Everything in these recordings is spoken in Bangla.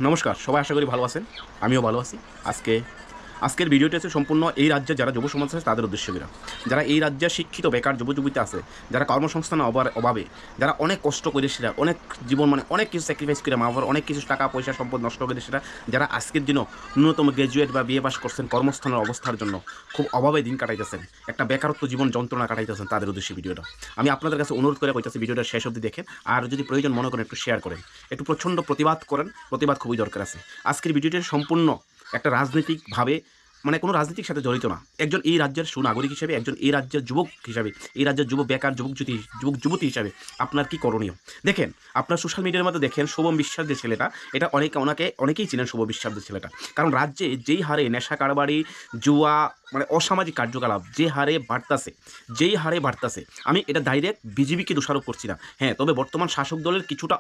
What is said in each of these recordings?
নমস্কার সবাই, আশা করি ভালো আছেন। আমিও ভালো আছি। আজকের ভিডিওটি হচ্ছে সম্পূর্ণ এই রাজ্যে যারা যুব সমাজ আছে তাদের উদ্দেশ্য করা। যারা এই রাজ্যে শিক্ষিত বেকার যুবযুবতী আছে, যারা কর্মসংস্থান অভাবে, যারা অনেক কষ্ট করে সেটা অনেক জীবন অনেক কিছু স্যাক্রিফাইস করে মা বাবার অনেক কিছু টাকা পয়সা সম্পদ নষ্ট করে সেটা, যারা আজকের দিনও ন্যূনতম গ্র্যাজুয়েট বা বিএ পাস করছেন কর্মস্থানের অবস্থার জন্য খুব অভাবে দিন কাটাইতেছেন, একটা বেকারত্ব জীবন যন্ত্রণা কাটাইতেছেন, তাদের উদ্দেশ্যে ভিডিওটা। আমি আপনাদের কাছে অনুরোধ করে কইতেছি ভিডিওটা শেষ অবধি দেখেন, আর যদি প্রয়োজন মনে করেন একটু শেয়ার করেন, একটু প্রচণ্ড প্রতিবাদ করেন। প্রতিবাদ খুবই দরকার আছে। আজকের ভিডিওটি সম্পূর্ণ একটা রাজনৈতিকভাবে কোনো রাজনীতির সাথে জড়িত না। একজন এই রাজ্যের সুনাগরিক হিসেবে, একজন এই রাজ্যের যুবক হিসাবে, এই রাজ্যের যুবক বেকার যুবক যুবতী হিসাবে আপনার কি করণীয় দেখেন। আপনার সোশ্যাল মিডিয়ার মধ্যে দেখেন শুভম বিশ্বাস যে ছেলেটা, এটা অনেকেই চিনেন শুভ বিশ্বাস যে ছেলেটা। কারণ রাজ্যে যেই হারে নেশা কারবারি, জুয়া, অসামাজিক কার্যকলাপ যেই হারে বাড়তাছে, আমি এটা ডাইরেক্ট বিজেপিকে দোষারোপ করছি না। হ্যাঁ, তবে বর্তমান শাসক দলের কিছুটা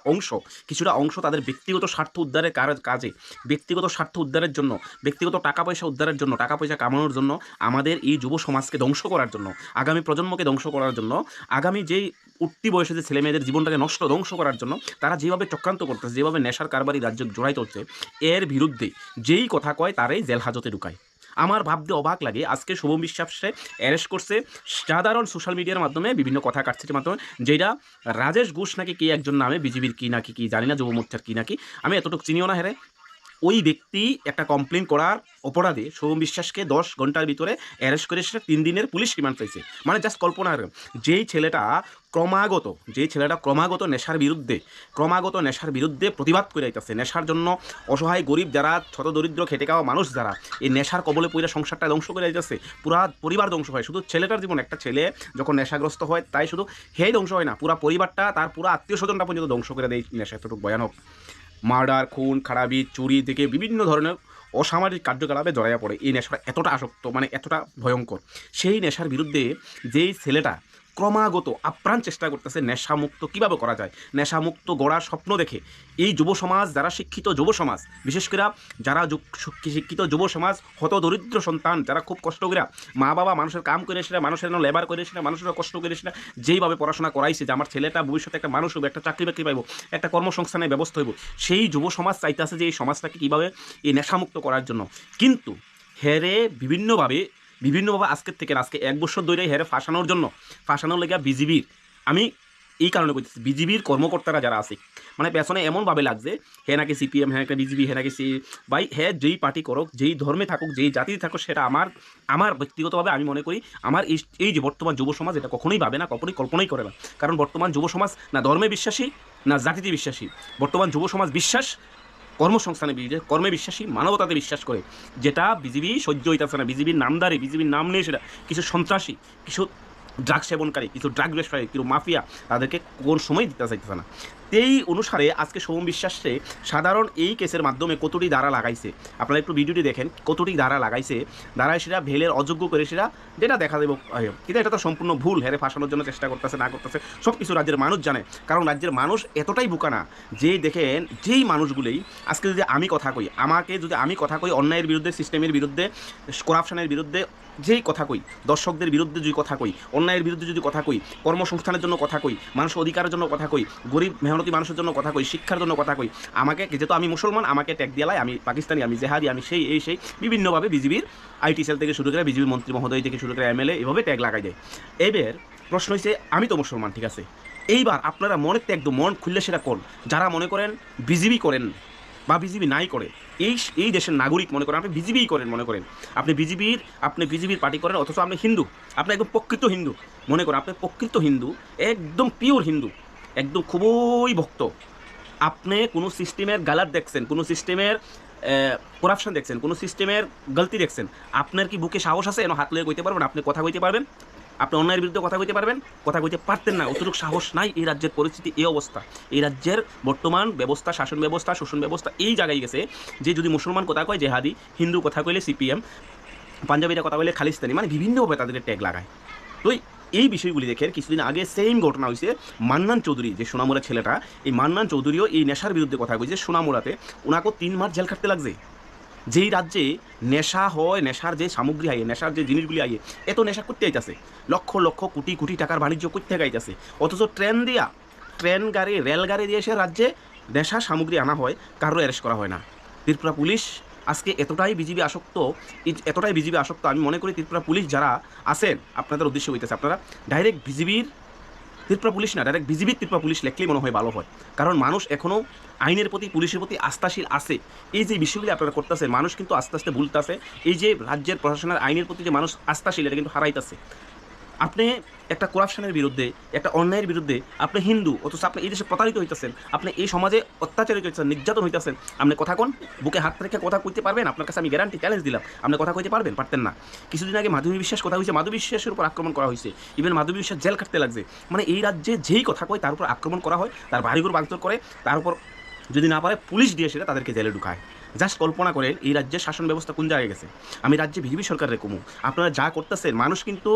অংশ তাদের ব্যক্তিগত স্বার্থ উদ্ধারের কাজে, ব্যক্তিগত স্বার্থ উদ্ধারের জন্য, ব্যক্তিগত টাকা পয়সা উদ্ধারের জন্য, টাকা পয়সা কামানোর জন্য, আমাদের এই যুব সমাজকে ধ্বংস করার জন্য, আগামী প্রজন্মকে ধ্বংস করার জন্য, আগামী যেই উঠতি বয়সে যে ছেলে মেয়েদের জীবনটাকে ধ্বংস করার জন্য তারা যেভাবে চক্রান্ত করতেছে, যেভাবে নেশার কারবারি রাজ্য জোড়াই চলছে, এর বিরুদ্ধে যেই কথা কয় তারাই জেল হাজতে ঢুকায়। আমার ভাবতে অবাক লাগে, আজকে শুভম বিশ্বাসে অ্যারেস্ট করছে সাধারণ সোশ্যাল মিডিয়ার মাধ্যমে, বিভিন্ন কথা কাটছে মাধ্যমে, যেটা রাজেশ ঘোষ নাকি কে একজন নামে, বিজেপির কি নাকি কি জানি না, যুব মোর্চার কি নাকি, আমি এতটুকু চিনিও না। হেরে ওই ব্যক্তি একটা কমপ্লেন করার অপরাধে শুভম বিশ্বাসকে 10 ঘন্টার ভিতরে অ্যারেস্ট করে সেটা 3 দিনের পুলিশ রিমান্ড পেয়েছে। জাস্ট কল্পনার, যেই ছেলেটা ক্রমাগত নেশার বিরুদ্ধে প্রতিবাদ করে আইতেছে। নেশার জন্য অসহায় গরিব যারা, ছোট দরিদ্র খেটে খাওয়া মানুষ যারা এই নেশার কবলে পড়ে সংসারটা ধ্বংস করে আইতেছে, পুরা পরিবার ধ্বংস হয়। শুধু ছেলেটার জীবন, একটা ছেলে যখন নেশাগ্রস্ত হয় তাই শুধু হেই ধ্বংস হয় না, পুরা পরিবারটা, তার পুরা আত্মীয় স্বজনটা পর্যন্ত ধ্বংস করে দেয় নেশা। এতটুকু ভয়ানক। মার্ডার, খুন খারাপি, চুরি থেকে বিভিন্ন ধরনের অসামাজিক কার্যকলাপে জড়াইয়া পড়ে। এই নেশাটা এতটা আসক্ত, এতটা ভয়ঙ্কর। সেই নেশার বিরুদ্ধে যেই ছেলেটা ক্রমাগত আপ্রাণ চেষ্টা করতেছে নেশামুক্ত কীভাবে করা যায়, নেশামুক্ত গড়ার স্বপ্ন দেখে এই যুব সমাজ, যারা শিক্ষিত যুব সমাজ, বিশেষ করে যারা শিক্ষিত যুব সমাজ, হত দরিদ্র সন্তান, যারা খুব কষ্ট করে মা বাবা মানুষের কাম করে সেটা, মানুষের লেবার করে সেটা, মানুষের কষ্ট করে সেটা, যেইভাবে পড়াশোনা করাইছে যে আমার ছেলেটা ভবিষ্যতে একটা মানুষ হবে, একটা চাকরি বাকরি পাইব, একটা কর্মসংস্থানের ব্যবস্থা হইব, সেই যুব সমাজ চাইতেছে যে এই সমাজটাকে কীভাবে এই নেশামুক্ত করার জন্য। কিন্তু হেরে বিভিন্নভাবে আজকে 1 বছর ধরে হেরে ফাঁসানোর লেগে বিজিবির, আমি এই কারণে বলতেছি, বিজিবির কর্মকর্তারা যারা আছে পেছনে এমনভাবে লাগছে হে নাকি সিপিএম, হ্যাঁ একটা বিজিবি, হ্যাঁ নাকি ভাই হ্যাঁ যেই পার্টি করুক, যেই ধর্মে থাকুক, যেই জাতিতে থাকুক, সেটা আমার ব্যক্তিগতভাবে আমি মনে করি আমার এই যে বর্তমান যুব সমাজ এটা কখনোই ভাবে না, কখনোই কল্পনাই করে না। কারণ বর্তমান যুব সমাজ না ধর্মে বিশ্বাসী না জাতিতে বিশ্বাসী। বর্তমান যুব সমাজ কর্মসংস্থানে কর্মে বিশ্বাসী, মানবতাতে বিশ্বাস করে, যেটা বিজিবি সহ্য হইতেছে না। বিজিবির নামদারি, বিজিবির নাম নিয়ে সেটা কিছু সন্ত্রাসী, কিছু ড্রাগ সেবনকারী, কিছু ড্রাগ ব্যবসায়ী, কিছু মাফিয়া তাদেরকে কোন সময় দিতে চাইতেছে না। এই অনুসারে আজকে শুভম বিশ্বাসে সাধারণ এই কেসের মাধ্যমে কতটি ধারা লাগাইছে, আপনারা একটু ভিডিওটি দেখেন, কতটি ধারা লাগাইছে। ধারায় সেটা ভেলের অযোগ্য করে সেটা যেটা দেখা দেব, কিন্তু এটা তো সম্পূর্ণ ভুল। হেরে ফাঁসানোর জন্য চেষ্টা করতেছে, না করতেছে সব কিছু রাজ্যের মানুষ জানে। কারণ রাজ্যের মানুষ এতটাই বোকা না যে দেখেন, যেই মানুষগুলোই আজকে যদি আমি কথা কই অন্যায়ের বিরুদ্ধে, সিস্টেমের বিরুদ্ধে, করাপশনের বিরুদ্ধে, যেই কথা কই, দর্শকদের বিরুদ্ধে যদি কথা কই, অন্যায়ের বিরুদ্ধে যদি কথা কই, কর্মসংস্থানের জন্য কথা কই, মানুষের অধিকারের জন্য কথা কই, গরিব মেহনতি মানুষের জন্য কথা কই, শিক্ষার জন্য কথা কই, আমাকে যেহেতু আমি মুসলমান আমাকে ট্যাগ দিয়ালাই, আমি পাকিস্তানি, আমি জেহাদি, আমি সেই বিভিন্নভাবে বিজিবির আইটি সেল থেকে শুরু করে বিজিবির মন্ত্রী মহোদয় থেকে শুরু করে এমএলএ এভাবে ট্যাগ লাগাই দেয়। এবার প্রশ্ন হচ্ছে, আমি তো মুসলমান, ঠিক আছে, এইবার আপনারা মনের একদম মন খুললে সেটা কোন, যারা মনে করেন বিজিবি করেন বা বিজিবি নাই করে, এই দেশের নাগরিক মনে করেন, আপনি বিজিবিই করেন, মনে করেন আপনি বিজিবির পার্টি করেন, অথচ আপনি হিন্দু, আপনি একদম প্রকৃত হিন্দু মনে করেন, আপনি প্রকৃত হিন্দু, একদম পিওর হিন্দু, একদম খুবই ভক্ত, আপনি কোনো সিস্টেমের গালাত দেখছেন, কোনো সিস্টেমের করাপশন দেখছেন, কোনো সিস্টেমের গলতি দেখছেন, আপনার কি বুকে সাহস আছে? হাত লয়ে কইতে পারবেন? আপনি কথা কইতে পারবেন? আপনি অন্যায়ের বিরুদ্ধে কথা কইতে পারবেন? কথা কইতে পারতেন না, অতটুকু সাহস নাই। এই রাজ্যের পরিস্থিতি এই অবস্থা, এই রাজ্যের বর্তমান ব্যবস্থা, শাসন ব্যবস্থা, শোষণ ব্যবস্থা এই জায়গায় গেছে যে যদি মুসলমান কথা কয় জেহাদি, হিন্দু কথা কইলে সিপিএম, পাঞ্জাবিরা কথা কইলে খালিস্তানি, বিভিন্নভাবে তাদেরকে ট্যাগ লাগায়। তো এই বিষয়গুলি দেখেন, কিছুদিন আগে সেম ঘটনা হয়েছে মান্নান চৌধুরী, যে সোনামুড়া ছেলেটা, এই মান্নান চৌধুরীও এই নেশার বিরুদ্ধে কথা কইছে। সোনামুড়াতে ওনাকেও 3 মাস জেল খাটতে লাগছে। যেই রাজ্যে নেশা হয়, নেশার যে সামগ্রী আইয়ে, নেশার যে জিনিসগুলি আইয়ে, এত নেশা করতে আইতাছে, লক্ষ লক্ষ কোটি টাকার বাণিজ্য করতে আইতাছে, অথচ ট্রেন গাড়ি, রেলগাড়ি দিয়ে সে রাজ্যে নেশা সামগ্রী আনা হয়, কারোর অ্যারেস্ট করা হয় না। ত্রিপুরা পুলিশ আজকে এতটাই বিজিবি আসক্ত, আমি মনে করি ত্রিপুরা পুলিশ যারা আছেন, আপনাদের উদ্দেশ্য হইতেছে আপনারা ডাইরেক্ট বিজিবির ত্রিপুরা পুলিশ না, ডাইরেক্ট বিজিবির ত্রিপুরা পুলিশ লেখলেই মনে হয় ভালো হয়। কারণ মানুষ এখনও আইনের প্রতি, পুলিশের প্রতি আস্থাশীল আছে। এই যে বিষয়গুলি আপনারা করতেছেন, মানুষ কিন্তু আস্তে আস্তে ভুলতেছে। এই যে রাজ্যের প্রশাসনের আইনের প্রতি যে মানুষ আস্থাশীল, এটা কিন্তু হারাইতেছে। আপনি একটা করাপশনের বিরুদ্ধে, একটা অন্যায়ের বিরুদ্ধে, আপনি হিন্দু, অথচ আপনি এই দেশে প্রতারিত হইতেছেন, আপনি এই সমাজে অত্যাচারিত হইতেছেন, নির্যাতন হইতেছেন। আপনি কথা কোন, বুকে হাত রেখে কথা কইতে পারবেন? আপনার কাছে আমি গ্যারান্টি চ্যালেঞ্জ দিলাম, আপনি কথা কইতে পারবেন? পারতেন না। কিছুদিন আগে মাধবী বিশ্বাস কথা হয়েছে, মাধবী বিশ্বাসের উপর আক্রমণ করা হয়েছে, ইভেন মাধবী বিশ্বাস জেল কাটতে লাগছে। মানে এই রাজ্যে যেই কথা কয় তার উপর আক্রমণ করা হয়, তার বাড়িঘর ভাঙচুর করে, তার উপর যদি না পারে পুলিশ দিয়ে সেটা তাদেরকে জেলে ঢুকায়। জাস্ট কল্পনা করেন এই রাজ্যের শাসন ব্যবস্থা কোন জায়গায় গেছে। আমি রাজ্যে বিজেপি সরকারের কমু, আপনারা যা করতেছেন, মানুষ কিন্তু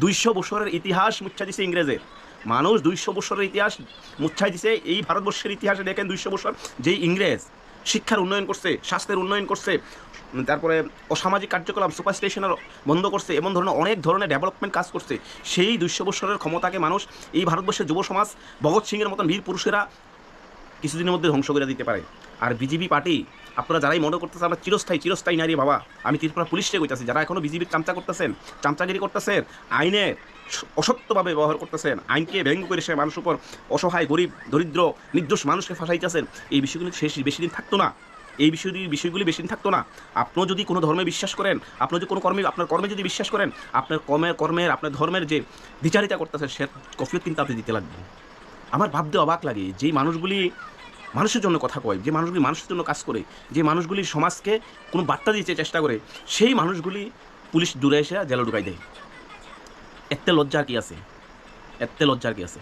200 বছরের ইতিহাস মুচ্ছা দিছে ইংরেজের। মানুষ 200 বছরের ইতিহাস মুচ্ছাই দিছে। এই ভারতবর্ষের ইতিহাসে দেখেন 200 বছর যেই ইংরেজ শিক্ষার উন্নয়ন করছে, স্বাস্থ্যের উন্নয়ন করছে, তারপরে অসামাজিক কার্যকলাপ সুপার স্টেশনের বন্ধ করছে, এমন ধরনের অনেক ধরনের ডেভেলপমেন্ট কাজ করছে। সেই 200 বছরের ক্ষমতাকে মানুষ, এই ভারতবর্ষের যুব সমাজ, ভগৎ সিংয়ের মতন বীর পুরুষেরা কিছুদিনের মধ্যে ধ্বংস করে দিতে পারে। আর বিজেপি পার্টি, আপনারা যারাই মনে করতেছে আমরা চিরস্থায়ী নারী, বাবা আমি ত্রিপুরা পুলিশকে কইতাছি, যারা এখনও বিজেপির চামচা করতেছেন, চামচাগিরি করতেছেন, আইনের অসত্যভাবে ব্যবহার করতেছেন, আইনকে ব্যঙ্গ করে সে মানুষের উপর অসহায়, গরিব, দরিদ্র, নির্দোষ মানুষকে ফাঁসাইতেছেন, এই বিষয়গুলি বেশি দিন থাকতো না। এই বিষয়গুলি বেশি দিন থাকতো না। আপনিও যদি কোনো ধর্মে বিশ্বাস করেন, আপনি যদি কোনো আপনার কর্মে যদি বিশ্বাস করেন, আপনার আপনার ধর্মের যে বিচারিতা করতেছেন, সে কফিয়ত কিন্তু আপনি দিতে লাগবেন। আমার ভাবতে অবাক লাগে, যেই মানুষগুলি মানুষের জন্য কথা কয়, যে মানুষগুলি মানুষের জন্য কাজ করে, যে মানুষগুলি সমাজকে কোনো বার্তা দিতে চেষ্টা করে, সেই মানুষগুলি পুলিশ দূরে এসে জেলে ঢুকাই দেয়। এতে লজ্জার কি আছে?